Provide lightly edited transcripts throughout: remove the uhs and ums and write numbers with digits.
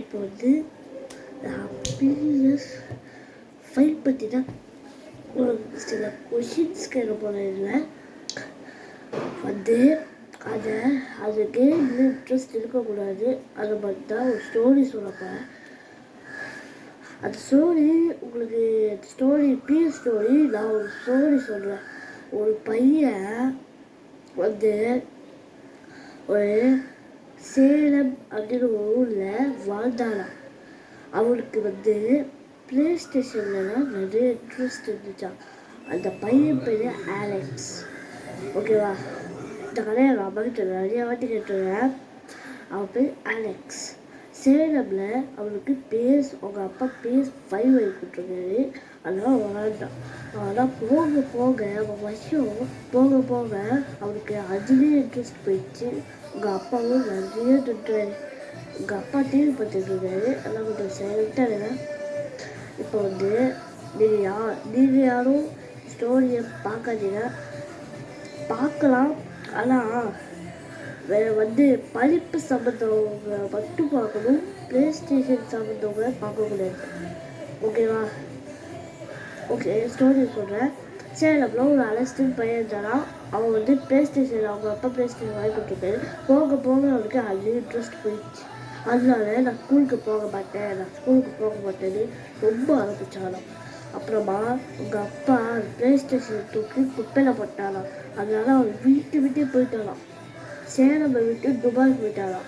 இப்போ வந்து happiness file பற்றி தான் ஒரு சில கொஷின்ஸ் கேட்க போகிறேன். இதில் வந்து அது கேமில் இன்ட்ரெஸ்ட் இருக்கக்கூடாது. அதை பற்றி தான் ஒரு ஸ்டோரி சொல்லப்போகிறேன். அந்த ஸ்டோரி உங்களுக்கு ஸ்டோரி நான் ஒரு ஸ்டோரி சொல்கிறேன். ஒரு பையன் வந்து ஒரு சேலம் அப்படின்னு ஒரு ஊரில் வாழ்ந்தாராம். அவனுக்கு வந்து ப்ளே ஸ்டேஷன்லாம் நிறைய இன்ட்ரெஸ்ட் இருந்துச்சான். அந்த பையன் பேர் ஆலெக்ஸ். ஓகேவா? இந்த கதையை நான் அம்மாக்கிட்ட நிறைய வாட்டி கேட்டுருவேன். அவன் பேர் ஆலெக்ஸ். சேலமில் அவனுக்கு அவங்க அப்பா PS5 வாங்கி கொடுத்துருக்காரு. அதெல்லாம் விளாண்டான். ஆனால் அவன் வருஷம் போக அவனுக்கு அதுலேயே இன்ட்ரெஸ்ட் போயிடுச்சு. உங்கள் அப்பாவும் நிறைய திட்டுறாரு. எங்கள் அப்பா டிவி பார்த்துட்டு இருக்காரு. அதெல்லாம் கொஞ்சம் சைலண்ட்டாக இருந்தேன். இப்போ வந்து நீங்கள் யாரும் ஸ்டோரியை பார்க்காதீங்க. பார்க்கலாம், ஆனால் வேறு வந்து படிப்பு சம்மந்தவங்க மட்டும் பார்க்கணும். ப்ளே ஸ்டேஷன் சம்மந்தவங்க பார்க்கக்கூடாது. ஓகேவா? ஓகே, ஸ்டோரி சொல்கிறேன். சேலமில் ஒரு அலஸ்டின் பையன் இருந்தானா. அவன் வந்து ப்ளே ஸ்டேஷன் அவங்க அப்பா ப்ளே ஸ்டேஷன் வாங்கி கொடுத்துருக்காரு. போக அவனுக்கு அது இன்ட்ரெஸ்ட் போயிடுச்சு. அதனால நான் ஸ்கூலுக்கு போக மாட்டேன்னு ரொம்ப ஆரம்பிச்சாலும். அப்புறமா உங்கள் அப்பா ப்ளே ஸ்டேஷன் தூக்கி குப்பையில் போட்டாலாம். அதனால அவன் விட்டே போயிட்டாலாம். சேலமை விட்டு துபாய் போயிட்டாலாம்.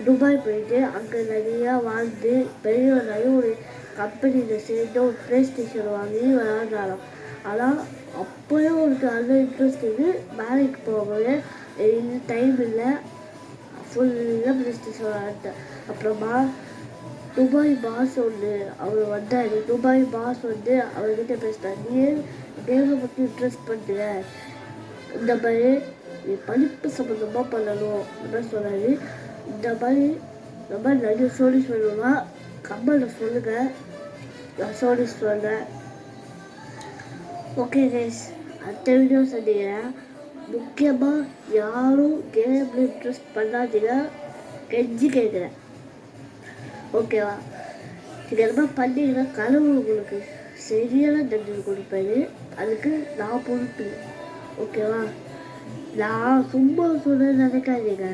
துபாய் போயிட்டு அங்கே நிறையா வாழ்ந்து பெரிய ஒரு கம்பெனியில் சேர்ந்து ஒரு ப்ளே ஸ்டேஷன் வாங்கி விளாண்டாலாம். ஆனால் அப்போயும் அவனுக்கு நல்ல இன்ட்ரெஸ்ட் வேலைக்கு போகவே டைம் இல்லை. ஃபுல்லாக ப்ளே ஸ்டேஷன் விளாண்டேன். அப்புறமா துபாய் பாஸ் அவர் வந்தார். துபாய் பாஸ் வந்து அவர்கிட்ட பேசினார். நீ கேமை பற்றி இன்ட்ரெஸ்ட் பண்ணுற, இந்த மாதிரி நீ படிப்பு சம்மந்தமாக பண்ணணும் அப்படின்னு சொன்னார். இந்த மாதிரி நிறைய ஸ்டோரி சொல்லணும்னா கமெண்ட்டில் சொல்லுங்கள், நான் ஸ்டோரி சொல்கிறேன். ஓகே கைஸ், அடுத்த வீடியோ சந்திக்கிறேன். முக்கியமாக யாரும் கேமில் இன்ட்ரெஸ்ட் பண்ணாதீங்க, கெஞ்சி கேட்குறேன். ஓகேவா? நீங்கள் என்ன பண்ணிங்கன்னா கடவுள் உங்களுக்கு சரியான தண்டனை கொடுப்பாரு. அதுக்கு நான் பொறுப்பு. ஓகேவா? நான் சும்மா சொல்கிறேன்னு நினைக்காதீங்க,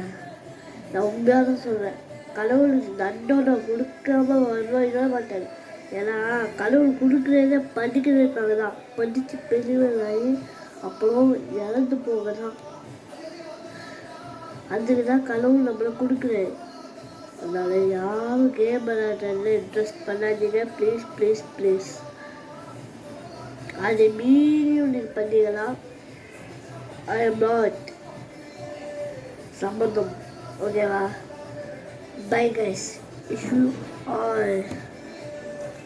நான் உண்மையாக தான் சொல்கிறேன். கடவுளுக்கு தண்டனை கொடுக்காம வருவாங்க மாட்டாங்க. ஏன்னா கடவுள் கொடுக்குறதே படிக்கிறதுக்காக தான். படித்து பெரியவராகி அப்புறம் இறந்து போக தான். அதுக்கு தான் கடவுள் நம்மளை கொடுக்குறாரு. அதனால யாரும் கேம் விளையாடுறதுல இன்ட்ரெஸ்ட் பண்ணாதீங்க. ப்ளீஸ். அதை மீறியும் நீங்கள் பண்ணீங்கன்னா I am not சம்மந்தம். ஓகேவா? Bye guys. Wish you all